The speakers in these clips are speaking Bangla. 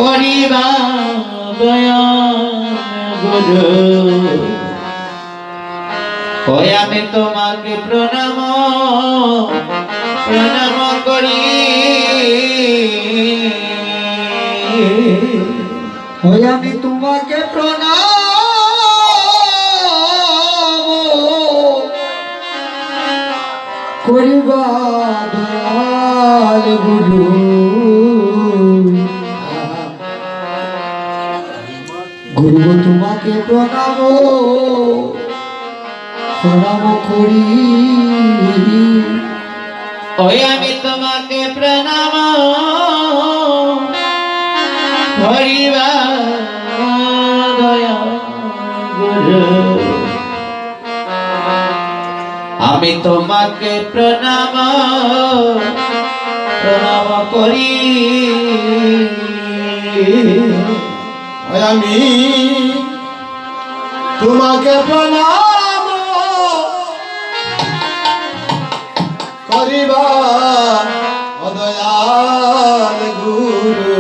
করিবা দয়া গুরু ওই আমি তোমাকে প্রণাম প্রণাম করি ওই আমি তোমাকে প্রণাম করিবা দয়াল গুরু গুরু তোমাকে প্রণাম প্রণাম করি ওই আমি তোমাকে প্রণাম করিবা দয়া গুরু আমি তোমাকে প্রণাম প্রণাম করি আমি তোমাকে প্রণাম করিবা দয়াল গুরু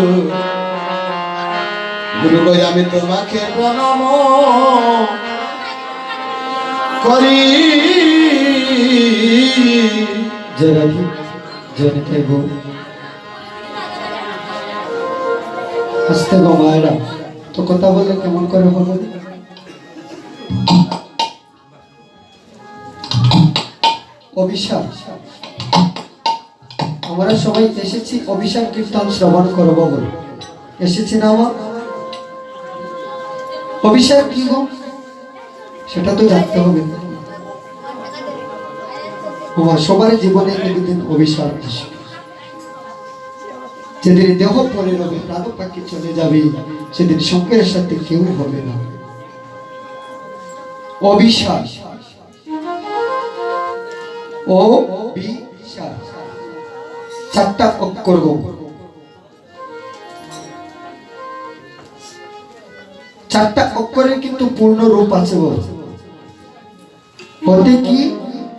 গুরু ভাই আমি তোমাকে প্রণাম করি জয় রাধি জয় নিতাই গো হাসতে গো মায়েরা তো কথা বললে কেমন করে হবে অভিশাপ আমরা সবাই এসেছি অভিশাপ কীর্তন শ্রবণ করবো বলে এসেছি না আমার অভিশাপ কি গো সেটা তো জানতে হবে আমার সবার জীবনে একদিন অভিশাপ আসবে যেদিন দেহ পরে রবে প্রাণ পাখি চলে যাবে সেদিন শঙ্করের সাথে কেউ হবে না অভিশাপ ও বিশাপ চারটা অক্ষর গো চারটা অক্ষরের কিন্তু পূর্ণ রূপ আছে বলতে কি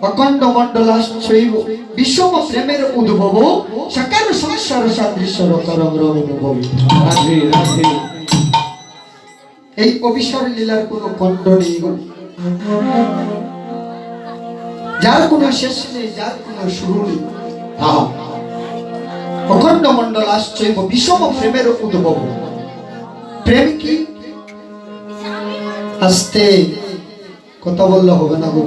অখণ্ড মণ্ডলাশ্চৈব বিষম প্রেমের উদ্ভব সাকার সংসার সাদৃশ্য রতরং রমেনুভবী রাধে রাধে এই অভিসার লীলার কোনো খণ্ড নেই যার কোনো শেষ নেই যার কোনো শুরু নেই অখণ্ড মণ্ডলাশ্চৈব বিষম প্রেমের উদ্ভব প্রেম কি আস্তে কথা বললে হবে না গো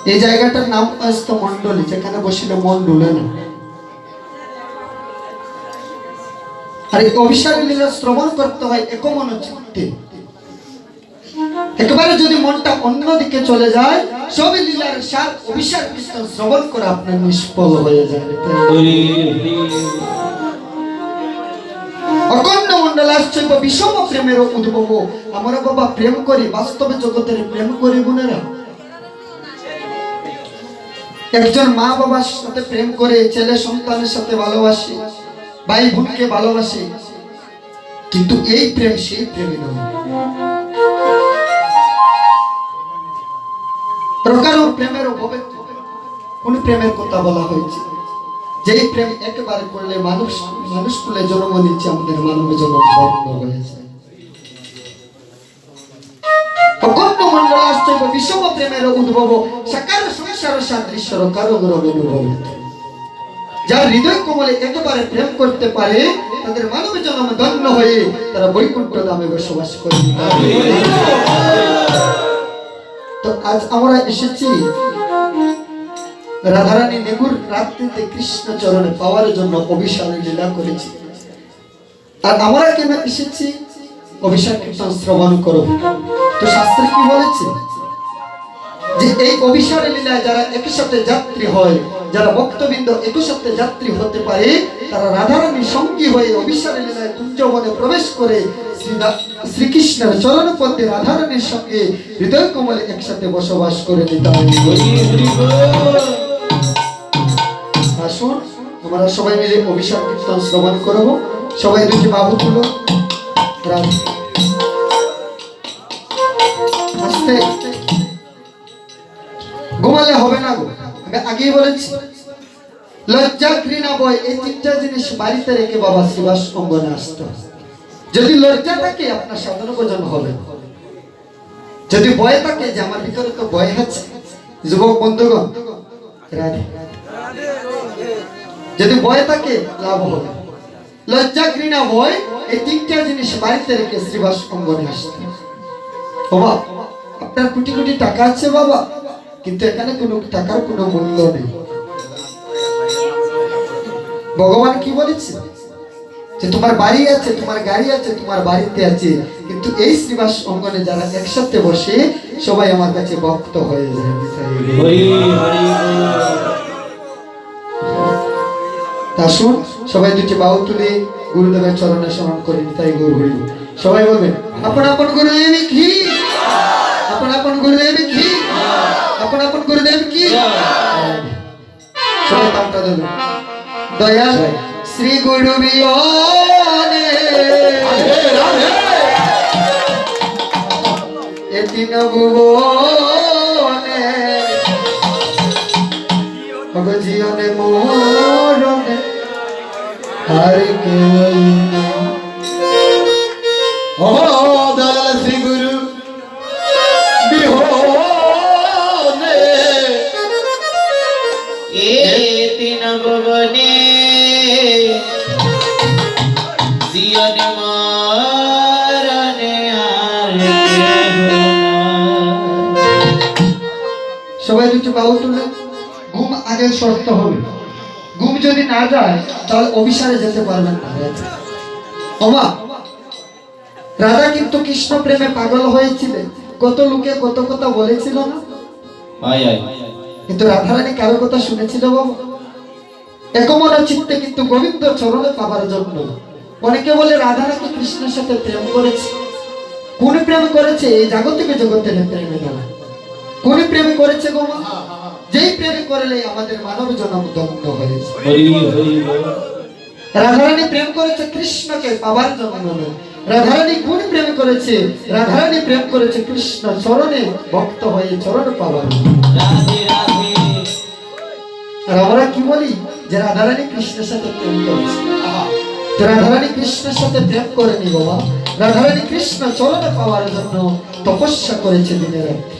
এই জায়গাটার নাম আসতো মন্ডলী যেখানে বসিলে মন ডুলে না আর এই অভিসার লীলা শ্রবণ করতে হয় একমন চিত্তে একেবারে যদি মনটা অন্যদিকে চলে যায় সব লীলার সার অভিসার কীর্তন শ্রবণ করে আপনার নিষ্ফল হয়ে যায় অখণ্ড মণ্ডলাশ্চৈব বিষম প্রেমের উদ্ভব আমরা বাবা প্রেম করি বাস্তবে জগতের প্রেম করি বোনেরা একজন মা বাবার সাথে প্রেম করে ছেলে সন্তানের সাথে ভালোবাসে ভাই বোনকে ভালোবাসে কিন্তু এই প্রেম সেই প্রেমে নয় প্রকারও প্রেমের অভাবে কোন প্রেমের কথা বলা হয়েছে যেই প্রেম একেবারে করলে মানুষ কুলে জন্ম নিচ্ছে আমাদের মানব জন্ম বন্ধ হয়েছে অখণ্ড মণ্ডলাশ্চৈব বিষম প্রেমের উদ্ভব সাকার সংসার সাদৃশ্য রতরং রমেনুভবী যার হৃদয় কোমলে একেবারে প্রেম করতে পারে তাদের মানব জন্ম ধন্য হয়ে তারা বৈকুণ্ঠ ধামে বসবাস করে তো আজ আমরা এসেছি রাধারানী নিগুর রাত্রিতে কৃষ্ণ চরণে পাওয়ার জন্য অভিসার লীলা করেছি আর আমরা কেন এসেছি অভিসার কীর্তন শ্রবণ করব তো শাস্ত্রে কি বলেছে যে এই অভিসার লীলায় যারা একই সাথে যাত্রী হয় যারা ভক্তবৃন্দ একই সাথে যাত্রী হতে পারে তারা রাধারানীর সঙ্গী হয়ে অভিসার লীলায় কুঞ্জবনে প্রবেশ করে শ্রীকৃষ্ণের চরণপদ্মে রাধারানীর সঙ্গে হৃদয় কমলে একসাথে বসবাস করে নিতে হবে আসুন আমরা সবাই মিলে অভিসার কীর্তন শ্রবণ করব সবাই দুটি বাবু তুলো আস্তে ঘুমালে হবে না গো আমি আগেই বলেছি লজ্জা ঘৃণা ভয় এই তিনটা জিনিস বাড়িতে রেখে বাবা শ্রীবাস অঙ্গনে আসতে হবে। যদি লজ্জা থাকে আপনার সাধন ভোজন হবে, যদি ভয় থাকে যে আমার ভিতরে তো ভয় আছে, যুবক বন্ধুগণ রাধে, যদি ভয় থাকে লাভ হবে। লজ্জা ঘৃণা ভয় এই তিনটা জিনিস বাড়িতে রেখে শ্রীবাস অঙ্গনে আসতে হবে। বাবা আপনার কোটি কোটি টাকা আছে বাবা, কিন্তু এখানে কোনো টাকার কোনো মূল্য নেই। ভগবান কি বলেছে যে তোমার বাড়ি আছে, তোমার গাড়ি আছে, তোমার বাড়িতে আছে, কিন্তু এই শ্রীবাস অঙ্গনে যারা একসাথে বসে সবাই আমার কাছে ভক্ত হয়ে যায়। হরি হরি তা শুন, সবাই দুটি বাহু তুলে গুরুদেবের চরণে শরণ করে তাই গৌর হরি। সবাই বলবেন আপন আপন গুরুদেব কি, আপন আপন গুরুদেব কি, আপন আপন গুরুদেব কি। সবাই তামটা দেবেন। দয়াল শ্রী গুরু বিয়োনে এ তিন ভুবনে ভগজিয়নে মোরনে আর কেউ ও দয়াল শ্রী গুরু বিহনে এ তিন ভুবনে জীবনে মরণে আর কেহ না। সবাই দুটি বাহু তুলে ঘুম আগে শর্ত হবে, ঘুম যদি না যায় তাহলে অভিসারে যেতে পারবেন না। ওমা রাধা কিন্তু কৃষ্ণ প্রেমে পাগল হয়েছিলেন, কত লোকে কত কথা বলেছিল না, আয় আয় কিন্তু রাধারানী কারো কথা শুনেছিল বাবা? একমন চিত্তে কিন্তু গোবিন্দ চরণে পাবার জন্য। অনেকে বলে রাধা নাকি কৃষ্ণের সাথে প্রেম করেছে। কোন প্রেম করেছে? এই জাগতিক জগতের প্রেমে না, কোন প্রেম করেছে গো মা? যেই প্রেম করলে আমাদের মানব জন্ম ধন্য হয়েছে। হরি হরি বল। রাধারানী প্রেম করেছে কৃষ্ণকে পাবার জন্য। রাধারানী কোন প্রেম করেছে? রাধারানী প্রেম করেছে কৃষ্ণ চরণে ভক্ত হয়ে চরণ পাবার। রাধে রাধে আর আমরা কি বলি যে রাধারানী কৃষ্ণের সাথে প্রেম করেছে। তো রাধারানী কৃষ্ণের সাথে প্রেম করেনি বাবা, রাধারানী কৃষ্ণ চরণে পাওয়ার জন্য তপস্যা করেছে দিনে রাত্রে।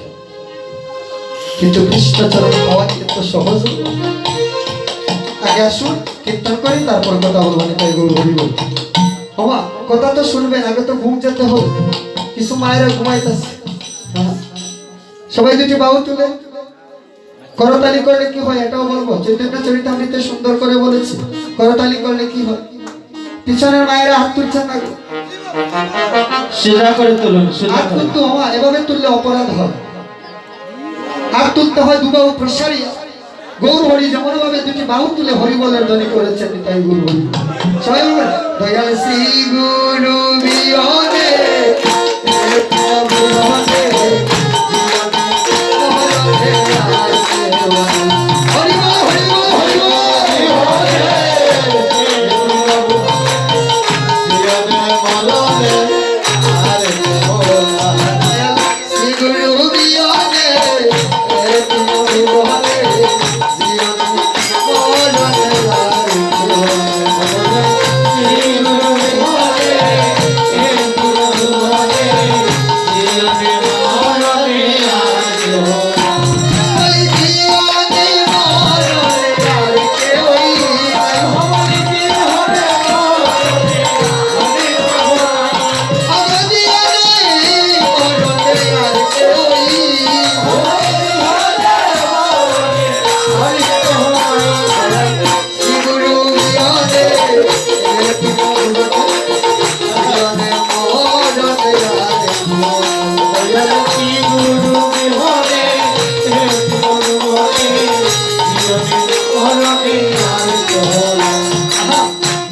কিন্তু কৃষ্ণ চরণ পাওয়া কিন্তু সহজ নয়। আগে আসুন কীর্তন করি, তারপর কথা বলবেন। তাই গৌর হরি বল। বাবা কথা তো শুনবেন, আগে তো ঘুম যেতে হবে। কিছু মায়েরা ঘুমাইতেছে। সবাই দুটি বাহু তুলে করতালি করলে কি হয় এটাও বলবো। চৈতন্য চরিতামৃতে সুন্দর করে বলেছি করতালি করলে কি হয়। পিছনের মায়েরা হাত তুলছেন না, সোজা করে তুলুন, সোজা হাত করে। কিন্তু হওয়া এভাবে তুললে অপরাধ হয়। হাত তুলতে হয় দুবাহু প্রসারিয়া। গৌর হরি যেমন ভাবে দুটি বাহু তুলে হরি বলের ধ্বনি করেছেন তাই গৌর হরি। সবাই বলবেন দয়াল শ্রী গুরু বিয়োনে হরি বল, হরি বল, হরি বল। শ্রী গুরু বিয়োনে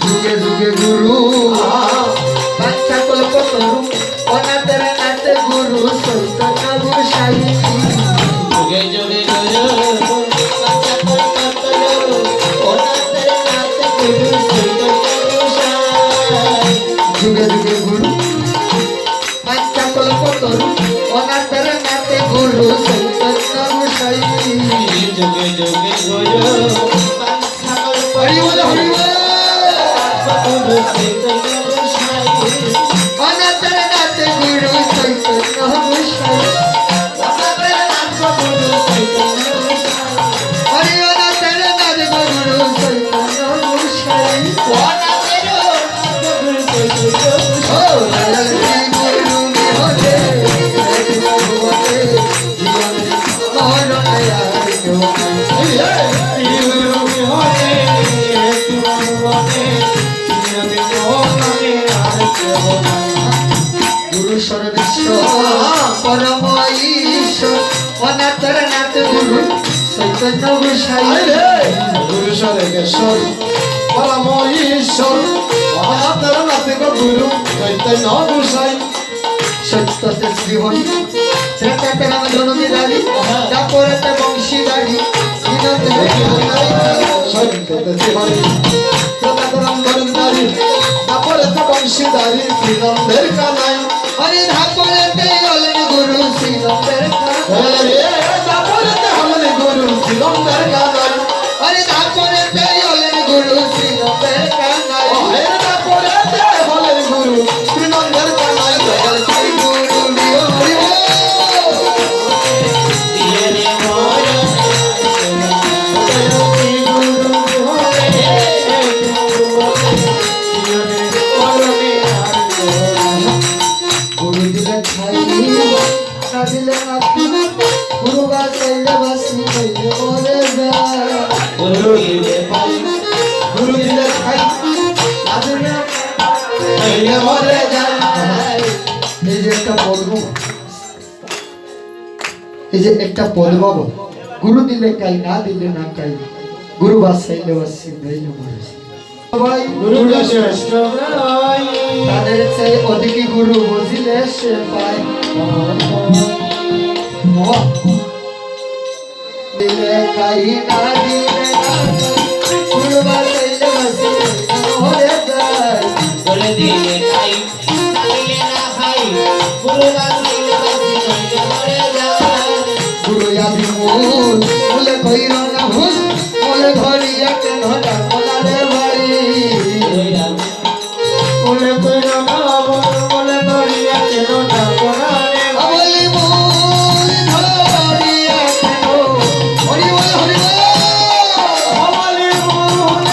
যুগে যুগে গুরু বাচ্চা কল্পতরু অনাথের নাথে গুরু চৈতন্য গোসাই। যুগে যুগে গুরু বাচ্চা কল্পতরু অনাথের নাথ গুরু চৈতন্য গোসাই। যুগে যুগে গুরু বাচ্চা কল্পতরু অনাথের নাথে গুরু চৈতন্য গোসাই। যুগে যুগে গুরু বাচ্চা চৈতন্য গোসাই অনাথের নাথ গুরু চৈতন্য গোসাই অনাথের নাথ গুরু চৈতন্য গোসাই হরি অনাথের নাথ গুরু চৈতন্য গোসাই অনাথের নাথ গুরু চৈতন্য ও গোসাই লাল শ্রী গুরু বিহরে ভগবতে জীবনে মরণে আর কেউ নাই। গুরু সর্বেশ্বর পরম ঈশ্বর অনাথের নাথ গুরু চৈতন্য গোসাই গুরু সরেশ্বর পরম ঈশ্বর অনাথের নাথ গুরু চৈতন্য গোসাই সত্যতে শ্রীহরি শ্রেতাতে রাম জননীদারি তারপরেতে বংশীদারি শ্রীনন্দে সত্যতে শ্রীহরি প্রতাপরাম ধরণদারি তারপরে তো বংশীদারি শ্রীনন্দের কানাই হরি ধাপরেতে হলেন গুরু শ্রীনন্দের তারপরে তো হলেন গুরু শ্রীনন্দের কানাই হরি ধাপরেতে হলেন গুরু শ্রীনন্দের কানাই তারপরে তো হলেন গুরু শ্রীনন্দের কানাই শ্রী গুরু হরি গুরু দিলে খাই না দিলে মাথা গুরু বাসাইলে বাসি হইলে মরে যায় গুরু দিলে খাই হইলে মরে যায় এই যে একটা পদ্ম এই যে একটা পদ্ম গুরু দিলে কাই না দিলে না কাই গুরু বাসাইলে বাসি হইলে মরে যায় সবাই গুরু শ্রেষ্ঠ তাদের চেয়ে অধিক গুরু বুঝিলে সে পায় দিলে কাই না দিলে না কাই গুরু বাসাইলে বাসি হইলে মরে যায় বলে দিলে খাই না দিলে না খাই গুরু বাসাইলে বাসি হইলে মরে যায় গুরু আদি মূল বলে কইর না ভুল বলে ধরিয়া কেন ডাকনারে ভাই বলে কইর না ভুল বলে ধরিয়া কেন ডাকনারে বলি মূল ধরিয়া কেন হরি বল হরি বল বলি মূল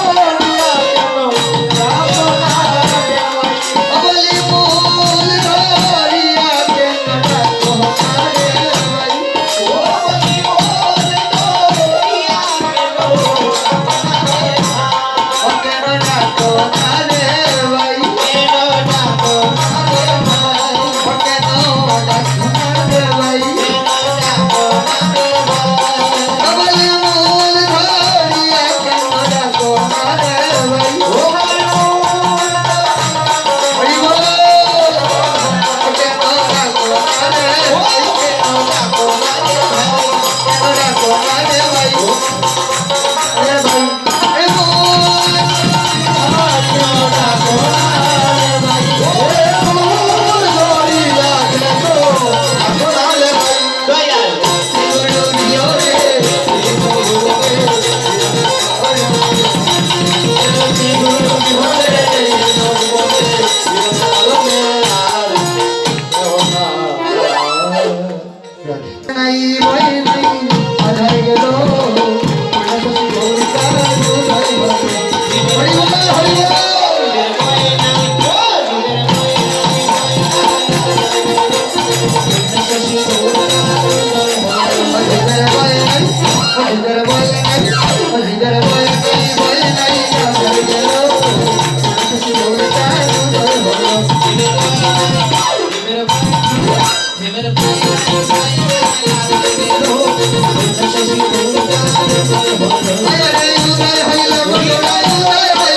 ধরিয়া কেন ডাকনারে ভাই বলি মূল ধরিয়া কেন ডাকনারে ভাই Hãy subscribe cho kênh Ghiền Mì Gõ để không bỏ lỡ